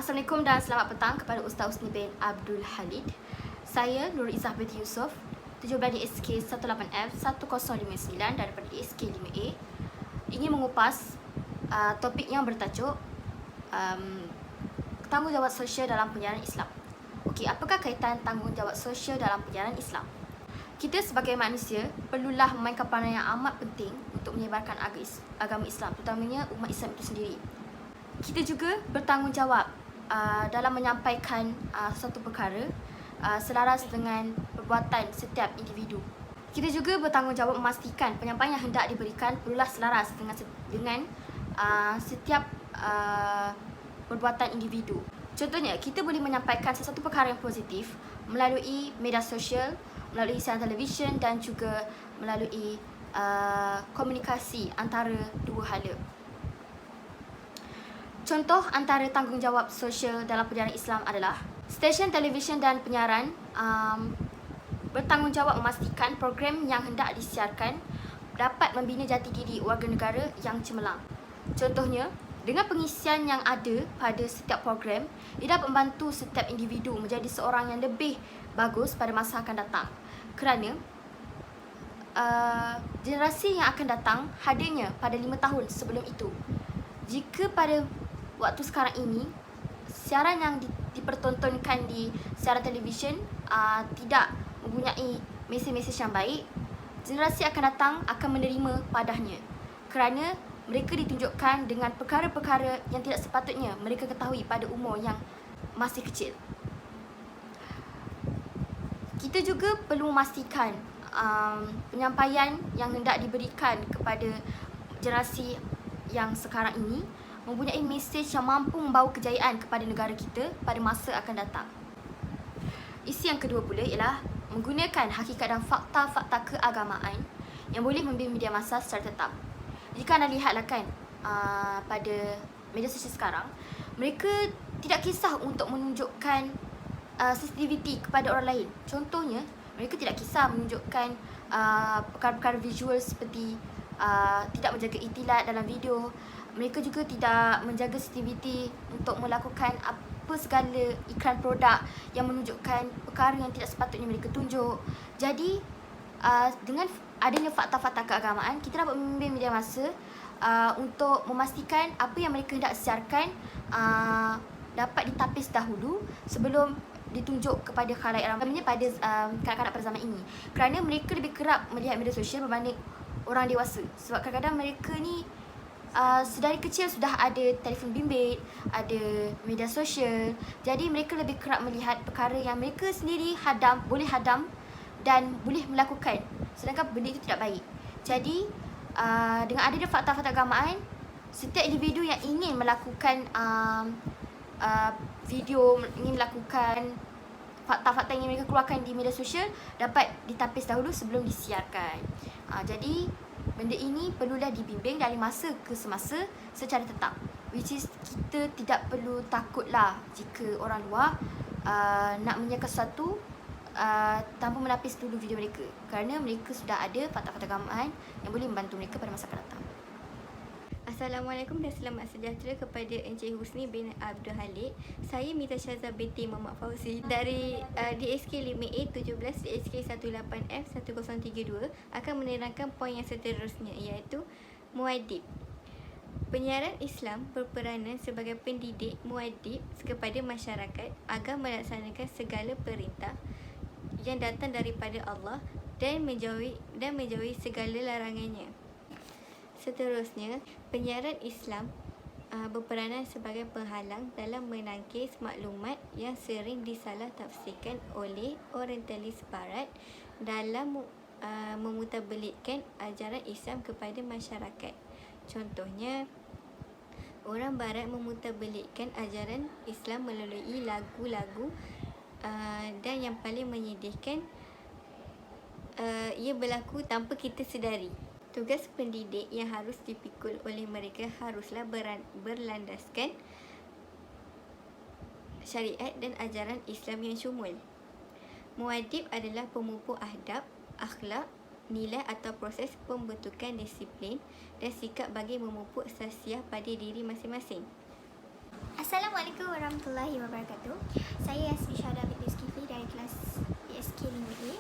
Assalamualaikum dan selamat petang kepada Ustaz Husni bin Abdul Halid. Saya Nur Izzah binti Yusof, 17 DSK 18F 1059 daripada DSK 5A. Ingin mengupas topik yang bertajuk tanggungjawab sosial dalam penyiaran Islam. Okey, apakah kaitan tanggungjawab sosial dalam penyiaran Islam? Kita sebagai manusia perlulah memainkan peranan yang amat penting untuk menyebarkan agama Islam, terutamanya umat Islam itu sendiri. Kita juga bertanggungjawab dalam menyampaikan suatu perkara selaras dengan perbuatan setiap individu. Kita juga bertanggungjawab memastikan penyampaian yang hendak diberikan perlulah selaras dengan setiap perbuatan individu. Contohnya, kita boleh menyampaikan sesuatu perkara yang positif melalui media sosial, melalui siaran televisyen dan juga melalui komunikasi antara dua hala. Contoh antara tanggungjawab sosial dalam penyiaran Islam adalah stesen televisyen dan penyiaran bertanggungjawab memastikan program yang hendak disiarkan dapat membina jati diri warga negara yang cemerlang. Contohnya, dengan pengisian yang ada pada setiap program, ia dapat membantu setiap individu menjadi seorang yang lebih bagus pada masa akan datang. Kerana generasi yang akan datang hadirnya pada 5 tahun sebelum itu. Jika pada waktu sekarang ini siaran yang dipertontonkan di siaran televisyen tidak mempunyai mesej-mesej yang baik, generasi akan datang akan menerima padanya, kerana mereka ditunjukkan dengan perkara-perkara yang tidak sepatutnya mereka ketahui pada umur yang masih kecil. Kita juga perlu memastikan penyampaian yang hendak diberikan kepada generasi yang sekarang ini mempunyai mesej yang mampu membawa kejayaan kepada negara kita pada masa akan datang. Isi yang kedua pula ialah menggunakan hakikat dan fakta-fakta keagamaan yang boleh membimbing media massa secara tetap. Jika anda lihatlah kan pada media sosial sekarang, mereka tidak kisah untuk menunjukkan sensitiviti kepada orang lain. Contohnya, mereka tidak kisah menunjukkan perkara-perkara visual seperti tidak menjaga iktilat dalam video. Mereka juga tidak menjaga sensitiviti untuk melakukan apa segala iklan produk yang menunjukkan perkara yang tidak sepatutnya mereka tunjuk. Jadi, dengan adanya fakta-fakta keagamaan, kita dapat membimbing media massa untuk memastikan apa yang mereka hendak siarkan dapat ditapis dahulu sebelum ditunjuk kepada khalayak ramai pada kanak-kanak pada zaman ini. Kerana mereka lebih kerap melihat media sosial berbanding orang dewasa. Sebab kadang-kadang mereka ni sedari kecil sudah ada telefon bimbit, ada media sosial. Jadi mereka lebih kerap melihat perkara yang mereka sendiri boleh hadam dan boleh melakukan, sedangkan benda itu tidak baik. Jadi dengan adanya fakta-fakta keagamaan, setiap individu yang ingin melakukan video, ingin melakukan fakta-fakta yang mereka keluarkan di media sosial dapat ditapis dahulu sebelum disiarkan. Jadi benda ini perlulah dibimbing dari masa ke semasa secara tetap. Which is kita tidak perlu takutlah jika orang luar nak menyiarkan sesuatu tanpa menapis dulu video mereka, kerana mereka sudah ada fakta-fakta keagamaan yang boleh membantu mereka pada masa akan datang. Assalamualaikum dan selamat sejahtera kepada Encik Husni bin Abdul Halid. Saya Mita Syazah binti Muhammad Fauzi dari DSK 5A 17 DSK 18F 1032 akan menerangkan poin yang seterusnya, iaitu muadib. Penyiaran Islam berperanan sebagai pendidik muadib kepada masyarakat agar melaksanakan segala perintah yang datang daripada Allah dan menjauhi segala larangannya. Seterusnya, penyiaran Islam berperanan sebagai penghalang dalam menangkis maklumat yang sering disalah tafsirkan oleh orientalis barat dalam memutarbelitkan ajaran Islam kepada masyarakat. Contohnya, orang barat memutarbelitkan ajaran Islam melalui lagu-lagu dan yang paling menyedihkan, ia berlaku tanpa kita sedari. Tugas pendidik yang harus dipikul oleh mereka haruslah berlandaskan syariat dan ajaran Islam yang syumul. Muadib adalah pemupuk adab, akhlak, nilai atau proses pembentukan disiplin dan sikap bagi memupuk sasiah pada diri masing-masing. Assalamualaikum warahmatullahi wabarakatuh. Saya Yasmin Syahda binti Zulkifli dari kelas ESK 5A.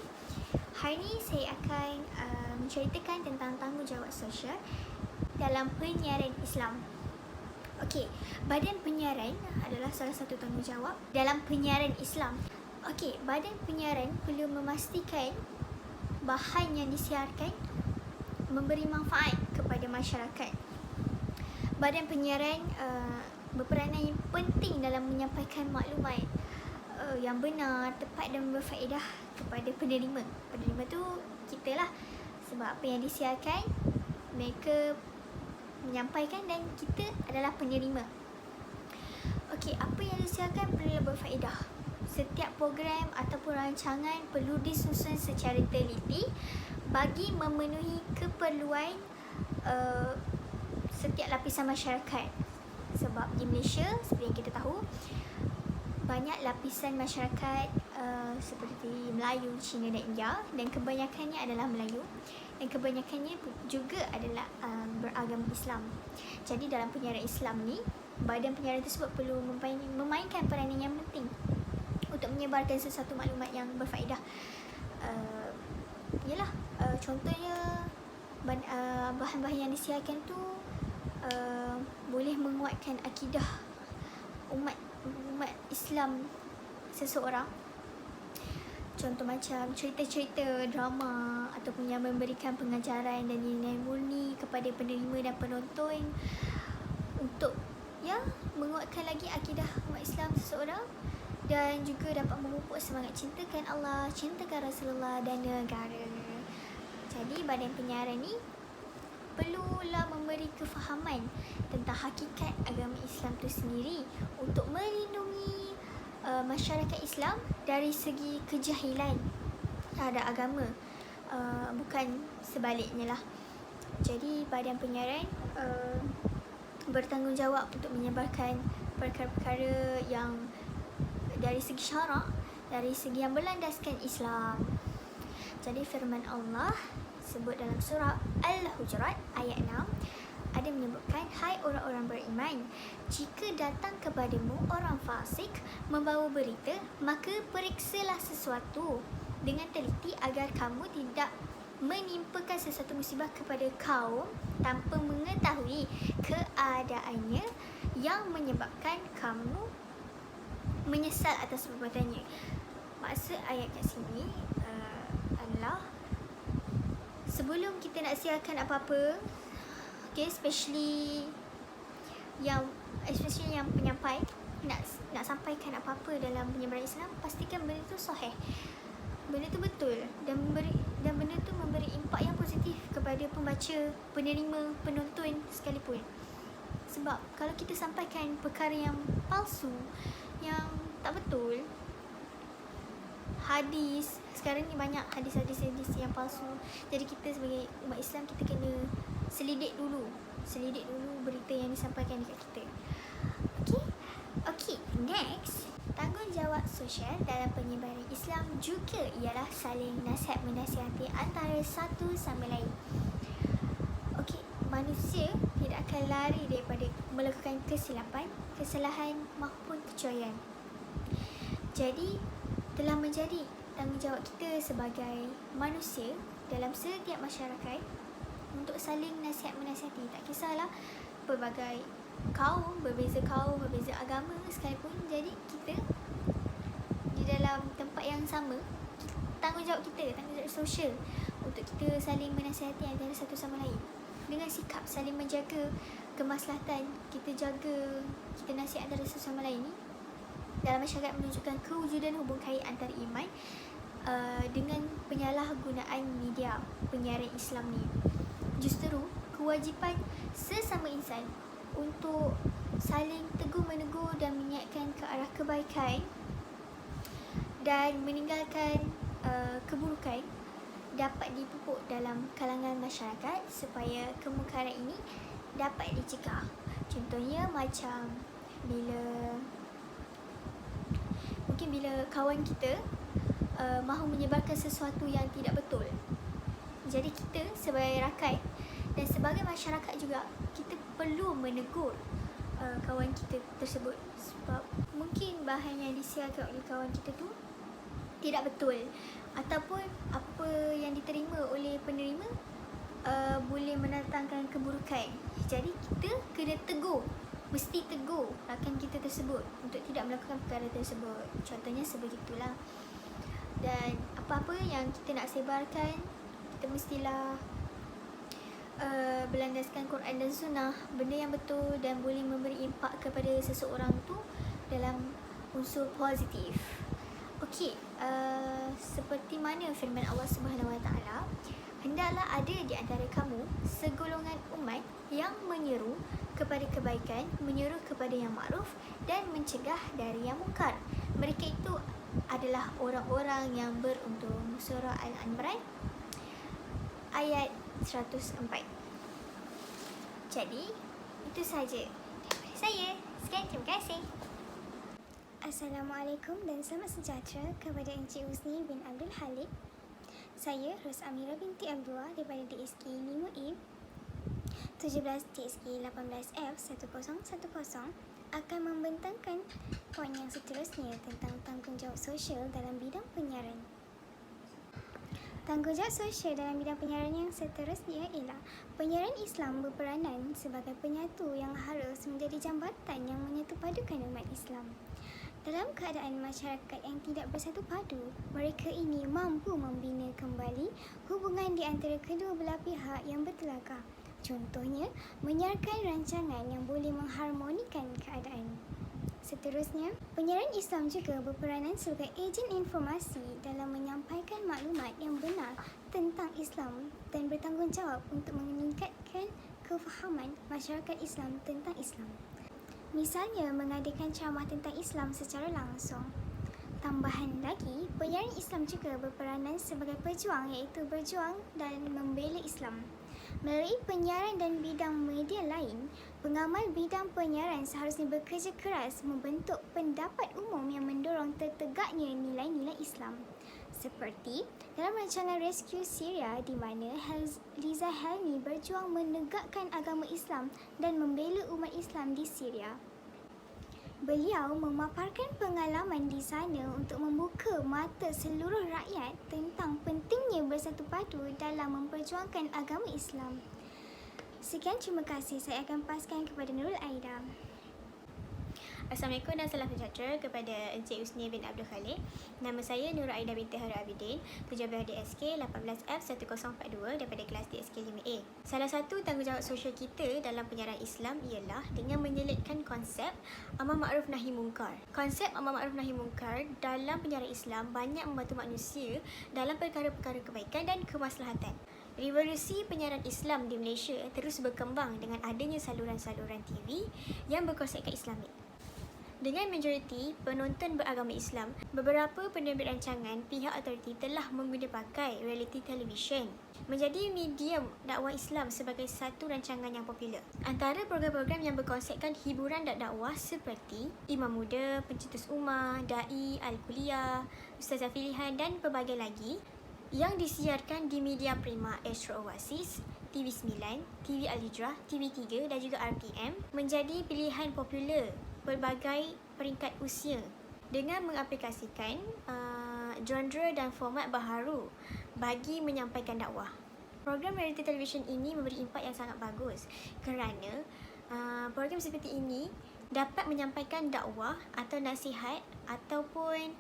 Hari ini saya akan menceritakan tentang tanggungjawab sosial dalam penyiaran Islam. Okey, badan penyiaran adalah salah satu tanggungjawab dalam penyiaran Islam. Okey, badan penyiaran perlu memastikan bahan yang disiarkan memberi manfaat kepada masyarakat. Badan penyiaran berperanan yang penting dalam menyampaikan maklumat yang benar, tepat dan berfaedah kepada penerima. Penerima tu kita lah, sebab apa yang disiarkan mereka menyampaikan dan kita adalah penerima. Okey, apa yang disiarkan perlu berfaedah. Setiap program ataupun rancangan perlu disusun secara teliti bagi memenuhi keperluan setiap lapisan masyarakat. Sebab di Malaysia, seperti yang kita tahu, banyak lapisan masyarakat seperti Melayu, Cina dan India, dan kebanyakannya adalah Melayu dan kebanyakannya juga adalah beragama Islam. Jadi dalam penyiaran Islam ni, badan penyiaran tersebut perlu memainkan peranan yang penting untuk menyebarkan sesuatu maklumat yang berfaedah. Contohnya bahan-bahan yang disiarkan tu boleh menguatkan akidah umat Islam seseorang. Contoh macam cerita-cerita drama ataupun yang memberikan pengajaran dan nilai murni kepada penerima dan penonton untuk menguatkan lagi akidah umat Islam seseorang, dan juga dapat memupuk semangat cintakan Allah, cintakan Rasulullah dan negara. Jadi badan penyiaran ni perlulah memberi kefahaman tentang hakikat agama Islam itu sendiri untuk melindungi masyarakat Islam dari segi kejahilan terhadap agama, bukan sebaliknya lah. Jadi badan penyiaran bertanggungjawab untuk menyebarkan perkara-perkara yang dari segi syarak, dari segi yang berlandaskan Islam. Jadi firman Allah sebut dalam surah Al-Hujurat ayat 6 ada menyebutkan, hai orang-orang beriman, jika datang kepadamu orang fasik membawa berita, maka periksalah sesuatu dengan teliti agar kamu tidak menimpakan sesuatu musibah kepada kaum tanpa mengetahui keadaannya yang menyebabkan kamu menyesal atas perbuatannya. Maksud ayat kat sini adalah sebelum kita nak siarkan apa-apa, okay, especially yang penyampai nak sampaikan apa-apa dalam penyebaran Islam, pastikan benda tu sahih, benda tu betul, dan benda tu memberi impak yang positif kepada pembaca, penerima, penonton sekalipun. Sebab kalau kita sampaikan perkara yang palsu, yang tak betul, hadis, sekarang ni banyak hadis-hadis yang palsu. Jadi kita sebagai umat Islam, kita kena selidik dulu berita yang disampaikan dekat kita. Okey, next, tanggungjawab sosial dalam penyebaran Islam juga ialah saling nasihat-menasihati antara satu sama lain. Okey, manusia tidak akan lari daripada melakukan kesilapan, kesalahan maupun kecuaian. Jadi telah menjadi tanggungjawab kita sebagai manusia dalam setiap masyarakat untuk saling nasihat-menasihati. Tak kisahlah pelbagai kaum, berbeza agama sekalipun. Jadi kita di dalam tempat yang sama, tanggungjawab sosial untuk kita saling menasihati antara satu sama lain dengan sikap saling menjaga kemaslahatan. Kita nasihat antara satu sama lain ni dalam masyarakat menunjukkan kewujudan hubung kait antara iman dengan penyalahgunaan media penyiaran Islam ni. Justru kewajipan sesama insan untuk saling tegur menegur dan mengingatkan ke arah kebaikan dan meninggalkan keburukan dapat dipupuk dalam kalangan masyarakat supaya kemungkaran ini dapat dicegah. Contohnya macam bila kawan kita mahu menyebarkan sesuatu yang tidak betul. Jadi kita sebagai rakyat dan sebagai masyarakat juga, kita perlu menegur kawan kawan kita tersebut. Sebab mungkin bahan yang disiarkan oleh kawan kita tu tidak betul, ataupun apa yang diterima oleh penerima boleh mendatangkan keburukan. Jadi kita kena tegur, mesti tegur rakan kita tersebut untuk tidak melakukan perkara tersebut. Contohnya sebegitulah. Dan apa-apa yang kita nak sebarkan, kita mestilah berlandaskan Quran dan Sunnah, benda yang betul dan boleh memberi impak kepada seseorang tu dalam unsur positif. Okey, seperti mana firman Allah Subhanahu Wa Taala, hendaklah ada di antara kamu segolongan umat yang menyeru kepada kebaikan, menyuruh kepada yang makruf dan mencegah dari yang mungkar. Mereka itu adalah orang-orang yang beruntung. Surah Al-An'am ayat 104. Jadi, itu saja daripada saya. Sekian, terima kasih. Assalamualaikum dan selamat sejahtera kepada Encik Husni bin Abdul Halik. Saya Ros Amira binti Abdullah daripada DSK 5A 17 DSK 18F 1010 akan membentangkan poin yang seterusnya tentang tanggungjawab sosial dalam bidang penyiaran. Tanggungjawab sosial dalam bidang penyiaran yang seterusnya ialah penyiaran Islam berperanan sebagai penyatu yang harus menjadi jambatan yang menyatupadukan umat Islam. Dalam keadaan masyarakat yang tidak bersatu padu, mereka ini mampu membina kembali hubungan di antara kedua belah pihak yang bertelagah. Contohnya, menyiarkan rancangan yang boleh mengharmonikan keadaan. Seterusnya, penyiaran Islam juga berperanan sebagai ejen informasi dalam menyampaikan maklumat yang benar tentang Islam dan bertanggungjawab untuk meningkatkan kefahaman masyarakat Islam tentang Islam. Misalnya, mengadakan ceramah tentang Islam secara langsung. Tambahan lagi, penyiaran Islam juga berperanan sebagai pejuang, iaitu berjuang dan membela Islam. Melalui penyiaran dan bidang media lain, pengamal bidang penyiaran seharusnya bekerja keras membentuk pendapat umum yang mendorong tertegaknya nilai-nilai Islam. Seperti dalam rancangan Rescue Syria di mana Liza Helmi berjuang menegakkan agama Islam dan membela umat Islam di Syria. Beliau memaparkan pengalaman di sana untuk membuka mata seluruh rakyat tentang pentingnya bersatu padu dalam memperjuangkan agama Islam. Sekian, terima kasih. Saya akan paskan kepada Nurul Aida. Assalamualaikum dan salam sejahtera kepada Encik Husni bin Abdul Khalik. Nama saya Nurul Aida binti Harun Abidin, 17 DSK 18F 1042 daripada kelas DSK 5A. Salah satu tanggungjawab sosial kita dalam penyiaran Islam ialah dengan menyelitkan konsep amar ma'ruf nahi mungkar. Konsep amar ma'ruf nahi mungkar dalam penyiaran Islam banyak membantu manusia dalam perkara-perkara kebaikan dan kemaslahatan. Revolusi penyiaran Islam di Malaysia terus berkembang dengan adanya saluran-saluran TV yang berkonsepkan Islamik. Dengan majoriti penonton beragama Islam, beberapa penerbit rancangan pihak autoriti telah menggunakan reality television menjadi media dakwah Islam sebagai satu rancangan yang popular. Antara program-program yang berkonsepkan hiburan dan dakwah seperti Imam Muda, Pencetus Ummah, Da'i, Al-Kuliah, Ustazah Pilihan dan pelbagai lagi yang disiarkan di media Prima, Astro Oasis, TV9, TV Al-Hijrah, TV3 dan juga RPM menjadi pilihan popular pelbagai peringkat usia dengan mengaplikasikan genre dan format baharu bagi menyampaikan dakwah. Program reality television ini memberi impak yang sangat bagus kerana program seperti ini dapat menyampaikan dakwah atau nasihat ataupun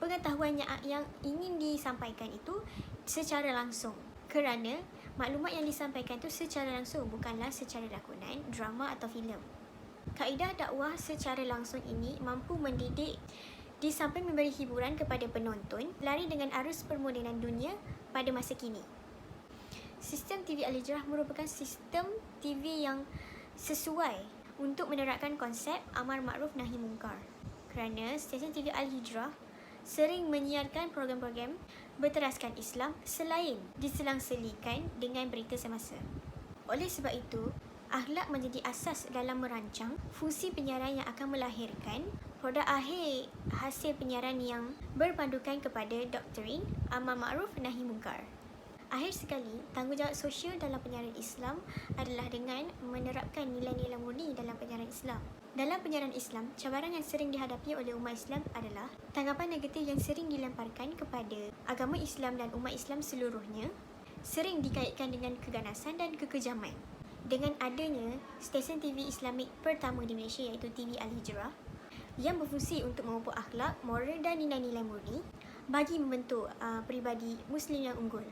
pengetahuan yang ingin disampaikan itu secara langsung, kerana maklumat yang disampaikan itu secara langsung, bukanlah secara lakonan, drama atau filem. Kaedah dakwah secara langsung ini mampu mendidik di samping memberi hiburan kepada penonton, lari dengan arus permodenan dunia pada masa kini. Sistem TV Al-Hijrah merupakan sistem TV yang sesuai untuk menerapkan konsep amar ma'ruf nahi mungkar, kerana stesen TV Al-Hijrah sering menyiarkan program-program berteraskan Islam selain diselang-selikan dengan berita semasa. Oleh sebab itu, akhlak menjadi asas dalam merancang fungsi penyiaran yang akan melahirkan produk akhir hasil penyiaran yang berpandukan kepada doktrin amar ma'ruf nahi mungkar. Akhir sekali, tanggungjawab sosial dalam penyiaran Islam adalah dengan menerapkan nilai-nilai murni dalam penyiaran Islam. Dalam penyiaran Islam, cabaran yang sering dihadapi oleh umat Islam adalah tanggapan negatif yang sering dilemparkan kepada agama Islam dan umat Islam seluruhnya, sering dikaitkan dengan keganasan dan kekejaman. Dengan adanya stesen TV Islamik pertama di Malaysia iaitu TV Al-Hijrah yang berfungsi untuk memupuk akhlak, moral dan nilai-nilai murni bagi membentuk peribadi Muslim yang unggul.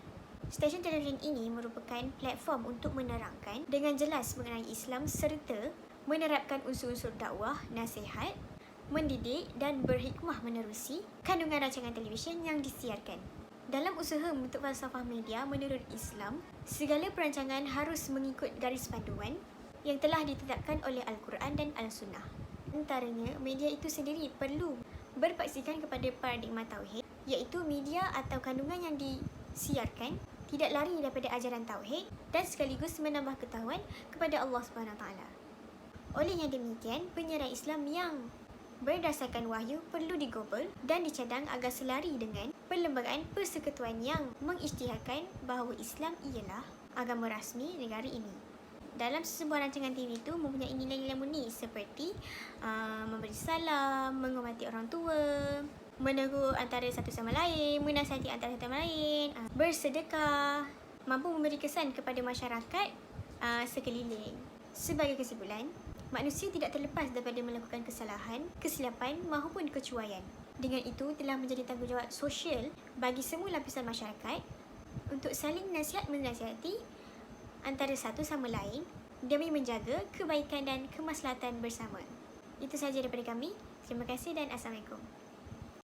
Stesen televisyen ini merupakan platform untuk menerangkan dengan jelas mengenai Islam serta menerapkan unsur-unsur dakwah, nasihat, mendidik dan berhikmah menerusi kandungan rancangan televisyen yang disiarkan. Dalam usaha membentuk falsafah media menurut Islam, segala perancangan harus mengikut garis panduan yang telah ditetapkan oleh Al-Quran dan Al-Sunnah. Antaranya, media itu sendiri perlu berpaksikan kepada paradigma tauhid, iaitu media atau kandungan yang disiarkan tidak lari daripada ajaran tauhid dan sekaligus menambah ketahuan kepada Allah SWT. Olehnya demikian, penyiaran Islam yang berdasarkan wahyu perlu digobel dan dicadang agar selari dengan perlembagaan persekutuan yang mengisytiharkan bahawa Islam ialah agama rasmi negara ini. Dalam sesebuah rancangan TV itu mempunyai nilai-nilai murni seperti memberi salam, menghormati orang tua, menegur antara satu sama lain, menasihati antara satu sama lain, bersedekah, mampu memberi kesan kepada masyarakat sekeliling. Sebagai kesimpulan, manusia tidak terlepas daripada melakukan kesalahan, kesilapan maupun kecuaian. Dengan itu telah menjadi tanggungjawab sosial bagi semua lapisan masyarakat untuk saling nasihat-menasihati antara satu sama lain demi menjaga kebaikan dan kemaslahatan bersama. Itu sahaja daripada kami. Terima kasih dan Assalamualaikum.